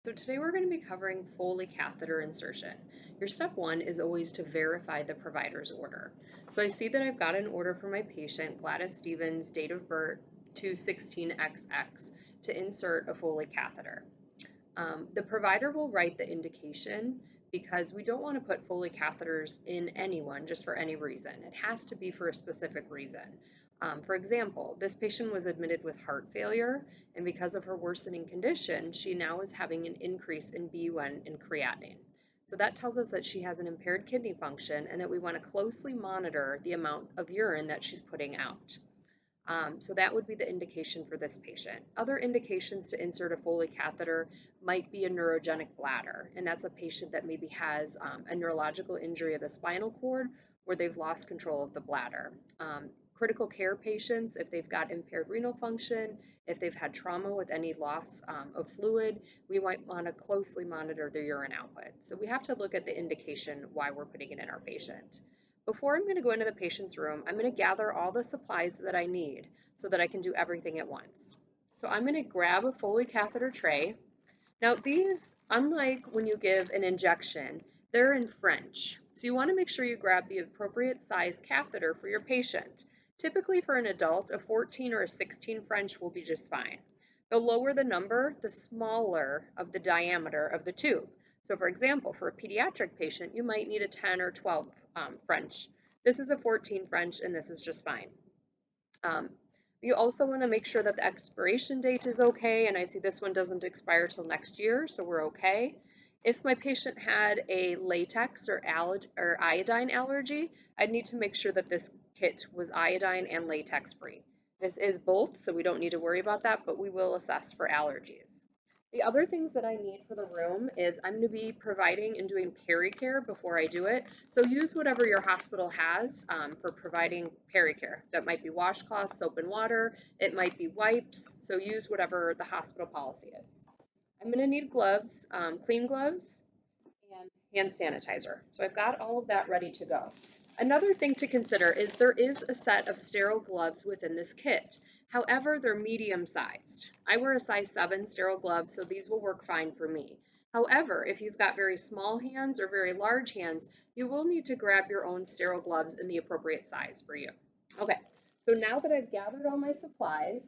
So today we're going to be covering Foley catheter insertion. Your step one is always to verify the provider's order. So I see that I've got an order for my patient, Gladys Stevens, date of birth 216XX, to insert a Foley catheter. The provider will write the indication because we don't want to put Foley catheters in anyone just for any reason. It has to be for a specific reason. For example, this patient was admitted with heart failure, and because of her worsening condition, she now is having an increase in BUN and creatinine. So that tells us that she has an impaired kidney function and that we want to closely monitor the amount of urine that she's putting out. So that would be the indication for this patient. Other indications to insert a Foley catheter might be a neurogenic bladder, and that's a patient that maybe has a neurological injury of the spinal cord where they've lost control of the bladder. Critical care patients, if they've got impaired renal function, if they've had trauma with any loss of fluid, we might want to closely monitor their urine output. So we have to look at the indication why we're putting it in our patient. Before I'm going to go into the patient's room, I'm going to gather all the supplies that I need so that I can do everything at once. So I'm going to grab a Foley catheter tray. Now these, unlike when you give an injection, they're in French. So you want to make sure you grab the appropriate size catheter for your patient. Typically for an adult, a 14 or a 16 French will be just fine. The lower the number, the smaller of the diameter of the tube. So for example, for a pediatric patient, you might need a 10 or 12 French. This is a 14 French and this is just fine. You also want to make sure that the expiration date is okay, and I see this one doesn't expire till next year, so we're okay. If my patient had a latex or iodine allergy, I'd need to make sure that this kit was iodine and latex free. This is both, so we don't need to worry about that, but we will assess for allergies. The other things that I need for the room is I'm going to be providing and doing pericare before I do it. So use whatever your hospital has for providing pericare. That might be washcloth, soap and water. It might be wipes. So use whatever the hospital policy is. I'm going to need gloves, clean gloves, and hand sanitizer. So I've got all of that ready to go. Another thing to consider is there is a set of sterile gloves within this kit. However, they're medium sized. I wear a size 7 sterile glove, so these will work fine for me. However, if you've got very small hands or very large hands, you will need to grab your own sterile gloves in the appropriate size for you. Okay, so now that I've gathered all my supplies,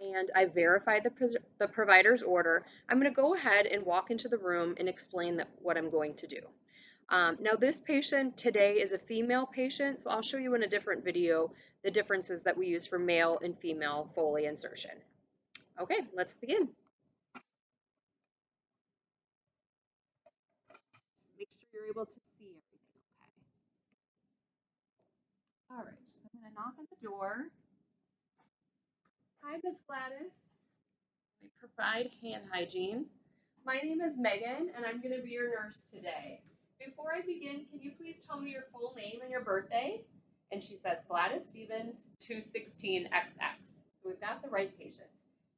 and I verify the provider's order, I'm going to go ahead and walk into the room and explain what I'm going to do. Now this patient today is a female patient, so I'll show you in a different video the differences that we use for male and female Foley insertion. Okay, let's begin. Make sure you're able to see everything, okay? All right, I'm going to knock on the door. Hi, Miss Gladys. I provide hand hygiene. My name is Megan, and I'm going to be your nurse today. Before I begin, can you please tell me your full name and your birthday? And she says Gladys Stevens, 216XX. So we've got the right patient.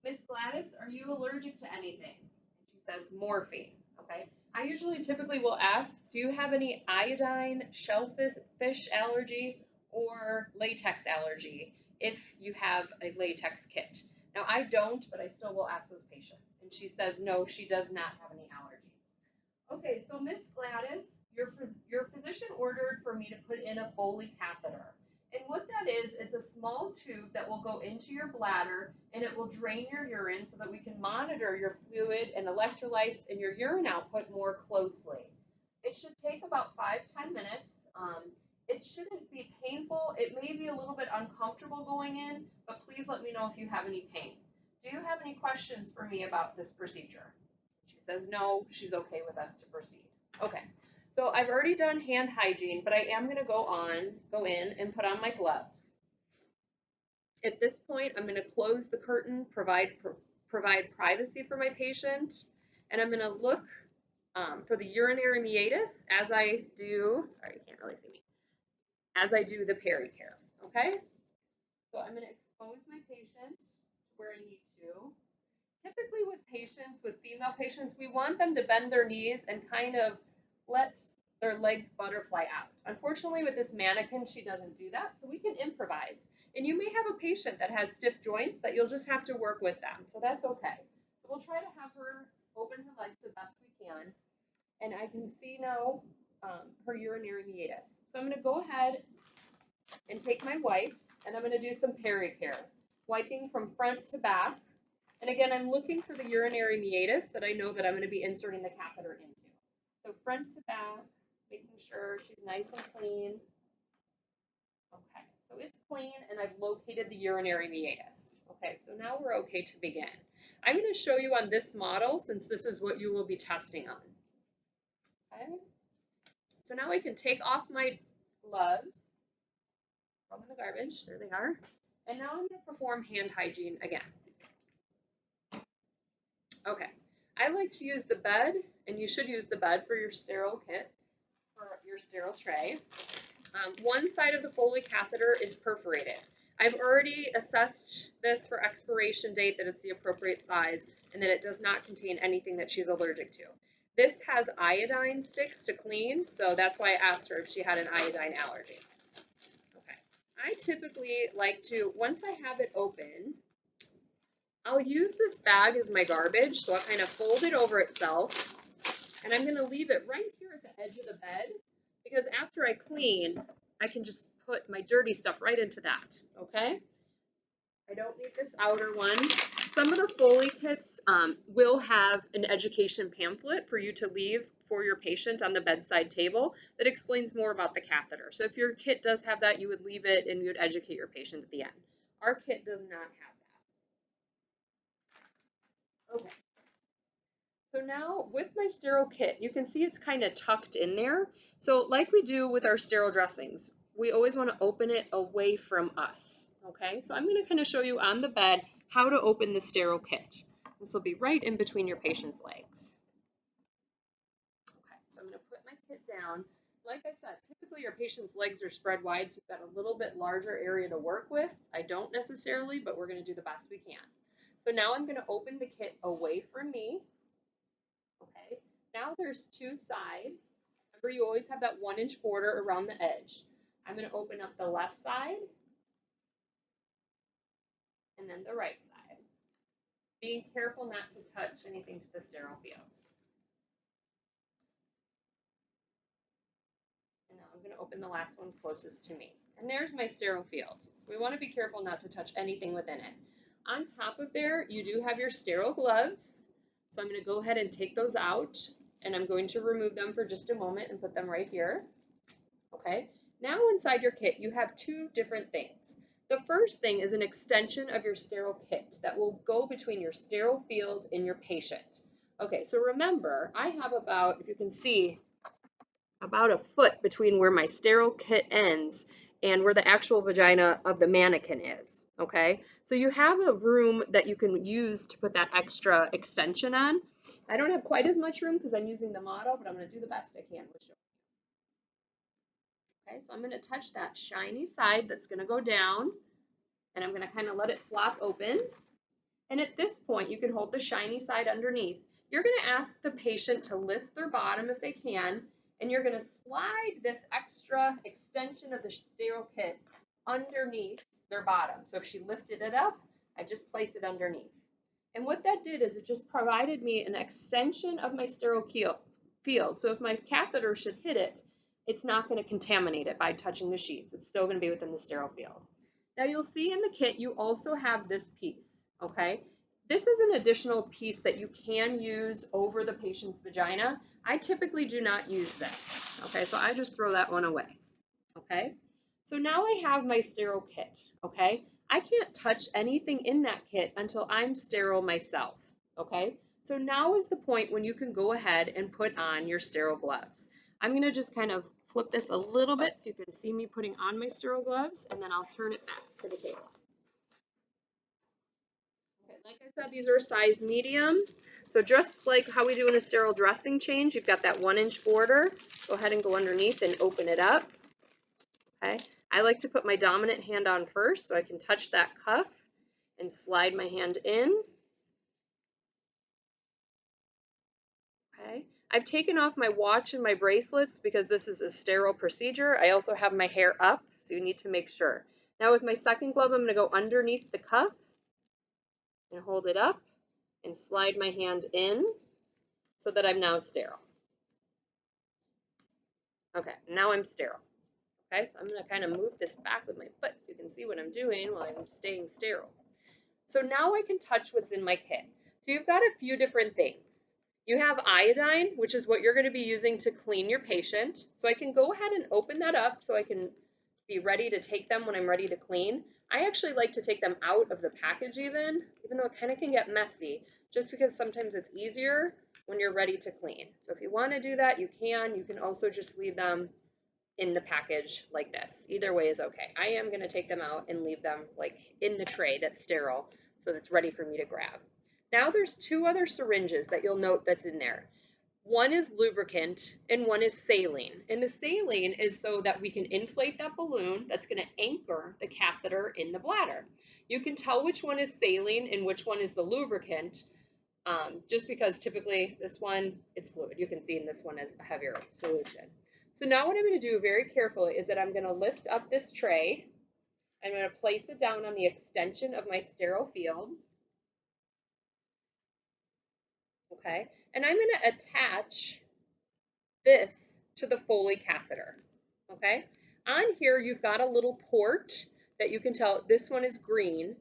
Miss Gladys, are you allergic to anything? And she says morphine. Okay. I typically will ask, do you have any iodine, shellfish allergy, or latex allergy if you have a latex kit? Now, I don't, but I still will ask those patients. And she says, no, she does not have any allergy. Okay, so Miss Gladys, your physician ordered for me to put in a Foley catheter. And what that is, it's a small tube that will go into your bladder and it will drain your urine so that we can monitor your fluid and electrolytes and your urine output more closely. It should take about 5–10 minutes. It shouldn't be painful. It may be a little bit uncomfortable going in, but please let me know if you have any pain. Do you have any questions for me about this procedure? She says no, she's okay with us to proceed. Okay, so I've already done hand hygiene, but I am going to go in and put on my gloves. At this point, I'm going to close the curtain, provide privacy for my patient, and I'm going to look for the urinary meatus as I do, sorry, you can't really see me, as I do the pericare, okay? So I'm going to expose my patient where I need to. Typically with female patients, we want them to bend their knees and kind of let their legs butterfly out. Unfortunately, with this mannequin, she doesn't do that, so we can improvise. And you may have a patient that has stiff joints that you'll just have to work with them, so that's okay. So we'll try to have her I can see now her urinary meatus. So I'm going to go ahead and take my wipes, and I'm going to do some pericare, wiping from front to back. And again, I'm looking for the urinary meatus that I know that I'm going to be inserting the catheter into. So front to back, making sure she's nice and clean. Okay, so it's clean, and I've located the urinary meatus. Okay, so now we're okay to begin. I'm going to show you on this model since this is what you will be testing on. Okay, so now I can take off my gloves. Throw them in the garbage. There they are. And now I'm going to perform hand hygiene again. Okay, I like to use the bed, and you should use the bed for your sterile kit, for your sterile tray. One side of the Foley catheter is perforated. I've already assessed this for expiration date that it's the appropriate size and that it does not contain anything that she's allergic to. This has iodine sticks to clean, so that's why I asked her if she had an iodine allergy. Okay, I typically like to, once I have it open, I'll use this bag as my garbage, so I'll kind of fold it over itself, and I'm going to leave it right here at the edge of the bed, because after I clean, I can just put my dirty stuff right into that, okay? I don't need this outer one. Some of the Foley kits will have an education pamphlet for you to leave for your patient on the bedside table that explains more about the catheter. So if your kit does have that, you would leave it and you would educate your patient at the end. Our kit does not have that. Okay. So now with my sterile kit, you can see it's kind of tucked in there. So like we do with our sterile dressings, we always want to open it away from us. Okay, so I'm going to kind of show you on the bed how to open the sterile kit. This will be right in between your patient's legs. Okay, so I'm going to put my kit down. Like I said, typically your patient's legs are spread wide, so you've got a little bit larger area to work with. I don't necessarily, but we're going to do the best we can. So now I'm going to open the kit away from me. Okay, now there's two sides. Remember, you always have that 1-inch border around the edge. I'm going to open up the left side and then the right side. Being careful not to touch anything to the sterile field. And now I'm going to open the last one closest to me. And there's my sterile field. So we want to be careful not to touch anything within it. On top of there, you do have your sterile gloves. So I'm going to go ahead and take those out, and I'm going to remove them for just a moment and put them right here. Okay, now inside your kit, you have two different things. The first thing is an extension of your sterile kit that will go between your sterile field and your patient. Okay, so remember, I have about, if you can see, about a foot between where my sterile kit ends and where the actual vagina of the mannequin is. Okay, so you have a room that you can use to put that extra extension on. I don't have quite as much room because I'm using the model, but I'm going to do the best I can with you. Okay, so I'm going to touch that shiny side that's going to go down, and I'm going to kind of let it flop open. And at this point, you can hold the shiny side underneath. You're going to ask the patient to lift their bottom if they can, and you're going to slide this extra extension of the sterile kit underneath their bottom. So if she lifted it up, I just place it underneath. And what that did is it just provided me an extension of my sterile field. So if my catheter should hit it, it's not going to contaminate it by touching the sheath. It's still going to be within the sterile field. Now you'll see in the kit you also have this piece, okay? This is an additional piece that you can use over the patient's vagina. I typically do not use this, okay? So I just throw that one away, okay? So now I have my sterile kit, okay? I can't touch anything in that kit until I'm sterile myself, okay? So now is the point when you can go ahead and put on your sterile gloves. I'm going to just kind of flip this a little bit so you can see me putting on my sterile gloves, and then I'll turn it back to the table. Okay, like I said, these are a size medium. So just like how we do in a sterile dressing change, you've got that 1-inch border. Go ahead and go underneath and open it up. Okay, I like to put my dominant hand on first so I can touch that cuff and slide my hand in. Okay, I've taken off my watch and my bracelets because this is a sterile procedure. I also have my hair up, so you need to make sure. Now with my second glove, I'm going to go underneath the cuff and hold it up and slide my hand in so that I'm now sterile. Okay, now I'm sterile. Okay, so I'm going to kind of move this back with my foot so you can see what I'm doing while I'm staying sterile. So now I can touch what's in my kit. So you've got a few different things. You have iodine, which is what you're going to be using to clean your patient. So I can go ahead and open that up so I can be ready to take them when I'm ready to clean. I actually like to take them out of the package even though it kind of can get messy, just because sometimes it's easier when you're ready to clean. So if you want to do that, you can. You can also just leave them in the package like this. Either way is okay. I am going to take them out and leave them like in the tray that's sterile so that's ready for me to grab. Now there's two other syringes that you'll note that's in there. One is lubricant and one is saline. And the saline is so that we can inflate that balloon that's going to anchor the catheter in the bladder. You can tell which one is saline and which one is the lubricant just because typically this one, it's fluid. You can see in this one as a heavier solution. So now what I'm going to do very carefully is that I'm going to lift up this tray. I'm going to place it down on the extension of my sterile field. Okay, and I'm going to attach this to the Foley catheter. Okay, on here you've got a little port that you can tell this one is green,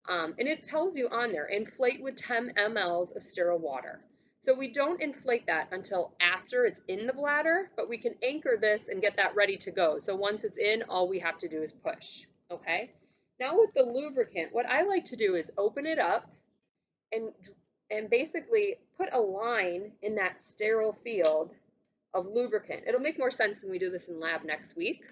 and it tells you on there, inflate with 10 mLs of sterile water. So we don't inflate that until after it's in the bladder, but we can anchor this and get that ready to go. So once it's in, all we have to do is push. Okay, now with the lubricant, what I like to do is open it up and basically put a line in that sterile field of lubricant. It'll make more sense when we do this in lab next week,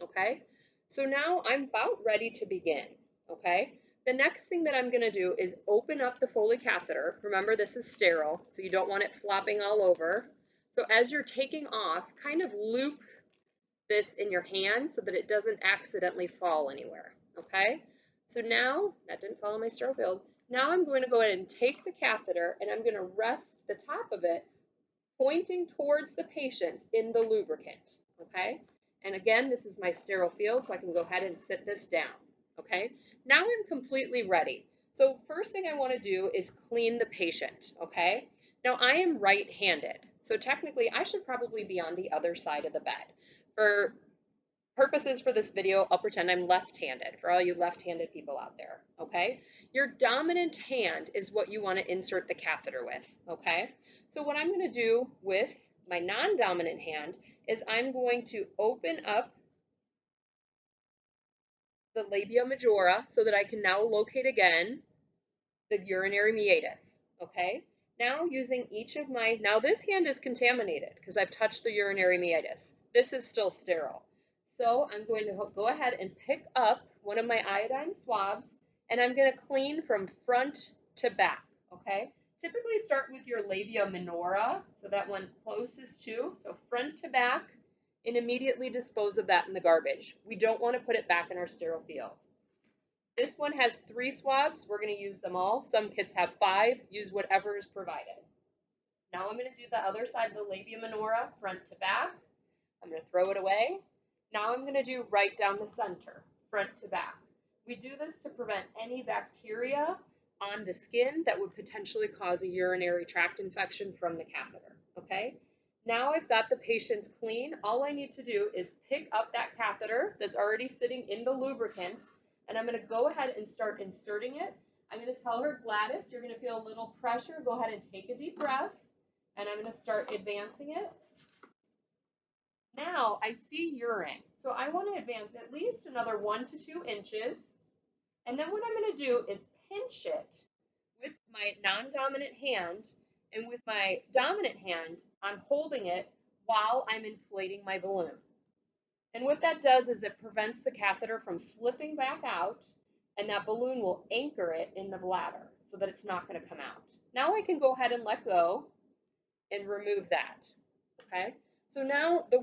okay? So now I'm about ready to begin, okay? The next thing that I'm gonna do is open up the Foley catheter. Remember, this is sterile, so you don't want it flopping all over. So as you're taking off, kind of loop this in your hand so that it doesn't accidentally fall anywhere, okay? So now, that didn't fall in my sterile field. Now I'm going to go ahead and take the catheter and I'm gonna rest the top of it pointing towards the patient in the lubricant, okay? And again, this is my sterile field, so I can go ahead and sit this down, okay? Now I'm completely ready. So first thing I want to do is clean the patient, okay? Now I am right-handed, so technically I should probably be on the other side of the bed. For purposes for this video, I'll pretend I'm left-handed for all you left-handed people out there, okay? Your dominant hand is what you want to insert the catheter with, okay? So what I'm going to do with my non-dominant hand is I'm going to open up the labia majora so that I can now locate again the urinary meatus, okay? Now using each of my, now this hand is contaminated because I've touched the urinary meatus. This is still sterile. So I'm going to go ahead and pick up one of my iodine swabs and I'm going to clean from front to back, okay? Typically start with your labia minora, so that one closest to, so front to back, and immediately dispose of that in the garbage. We don't want to put it back in our sterile field. This one has 3 swabs. We're going to use them all. Some kits have 5. Use whatever is provided. Now I'm going to do the other side of the labia minora, front to back. I'm going to throw it away. Now I'm going to do right down the center, front to back. We do this to prevent any bacteria on the skin that would potentially cause a urinary tract infection from the catheter, okay? Now I've got the patient clean. All I need to do is pick up that catheter that's already sitting in the lubricant, and I'm going to go ahead and start inserting it. I'm going to tell her, Gladys, you're going to feel a little pressure. Go ahead and take a deep breath, and I'm going to start advancing it. Now I see urine, so I want to advance at least another 1 to 2 inches. And then what I'm going to do is pinch it with my non-dominant hand, and with my dominant hand, I'm holding it while I'm inflating my balloon. And what that does is it prevents the catheter from slipping back out, and that balloon will anchor it in the bladder so that it's not going to come out. Now I can go ahead and let go and remove that, okay? So now the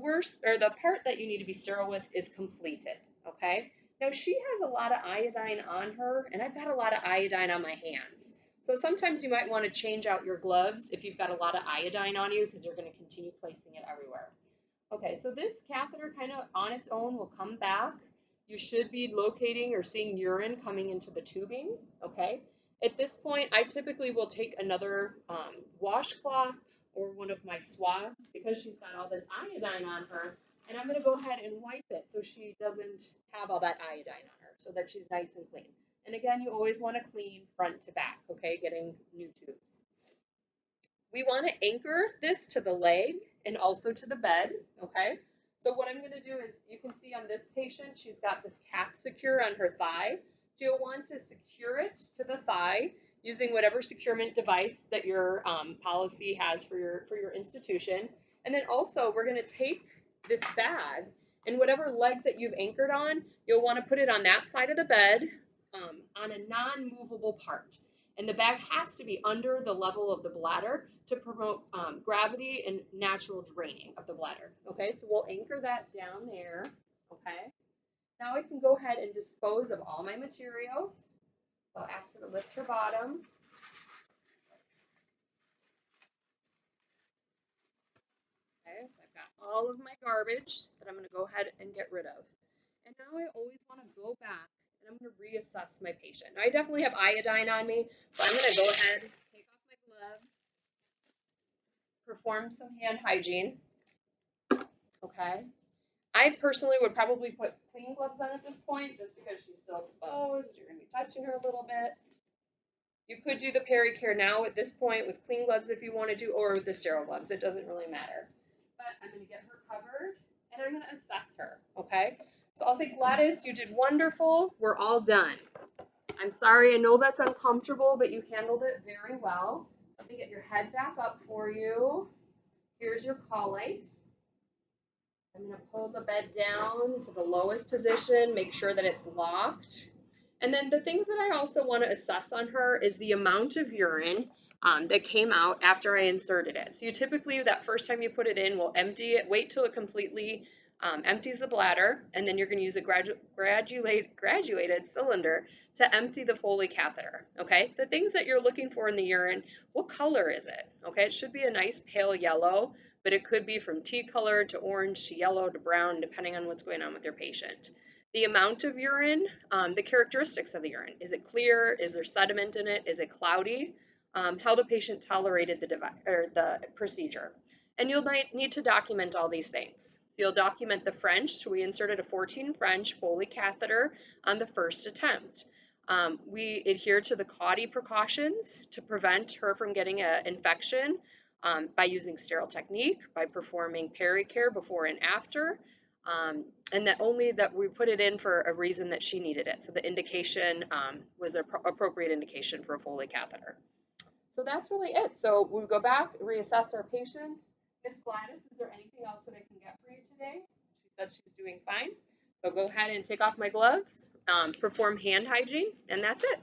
part that you need to be sterile with is completed, okay? Now she has a lot of iodine on her, and I've got a lot of iodine on my hands. So sometimes you might want to change out your gloves if you've got a lot of iodine on you because you're going to continue placing it everywhere. Okay, so this catheter kind of on its own will come back. You should be locating or seeing urine coming into the tubing, okay? At this point, I typically will take another washcloth or one of my swabs because she's got all this iodine on her. And I'm going to go ahead and wipe it so she doesn't have all that iodine on her, so that she's nice and clean. And again, you always want to clean front to back, okay, getting new tubes. We want to anchor this to the leg and also to the bed, okay? So what I'm going to do is, you can see on this patient, she's got this Catheter on her thigh. So you'll want to secure it to the thigh using whatever securement device that your policy has for your institution. And then also, we're going to take this bag, and whatever leg that you've anchored on, you'll want to put it on that side of the bed on a non-movable part. And the bag has to be under the level of the bladder to promote gravity and natural draining of the bladder. Okay, so we'll anchor that down there. Okay, now I can go ahead and dispose of all my materials. So I'll ask her to lift her bottom. Okay, so I've got all of my garbage that I'm going to go ahead and get rid of. And now I always want to go back and I'm going to reassess my patient. Now I definitely have iodine on me, so I'm going to go ahead, take off my gloves, perform some hand hygiene. Okay. I personally would probably put clean gloves on at this point just because she's still exposed. You're going to be touching her a little bit. You could do the pericare now at this point with clean gloves if you want to do, or with the sterile gloves. It doesn't really matter. But I'm going to get her covered and I'm going to assess her. Okay. So I'll say, Gladys, you did wonderful. We're all done. I'm sorry. I know that's uncomfortable, but you handled it very well. Let me get your head back up for you. Here's your call light. I'm going to pull the bed down to the lowest position, make sure that it's locked. And then the things that I also want to assess on her is the amount of urine that came out after I inserted it. So you typically, that first time you put it in, will empty it, wait till it completely empties the bladder, and then you're going to use a graduated cylinder to empty the Foley catheter, okay? The things that you're looking for in the urine, what color is it, okay? It should be a nice pale yellow, but it could be from tea color to orange to yellow to brown, depending on what's going on with your patient. The amount of urine, the characteristics of the urine. Is it clear? Is there sediment in it? Is it cloudy? How the patient tolerated the procedure. And you'll need to document all these things. So you'll document the French. So we inserted a 14 French Foley catheter on the first attempt. We adhere to the CAUTI precautions to prevent her from getting an infection by using sterile technique, by performing pericare before and after, and that only that we put it in for a reason that she needed it. So the indication was an appropriate indication for a Foley catheter. So that's really it. So we'll go back, reassess our patient. Miss Gladys, is there anything else that I can get for you today? She said she's doing fine. So go ahead and take off my gloves, perform hand hygiene, and that's it.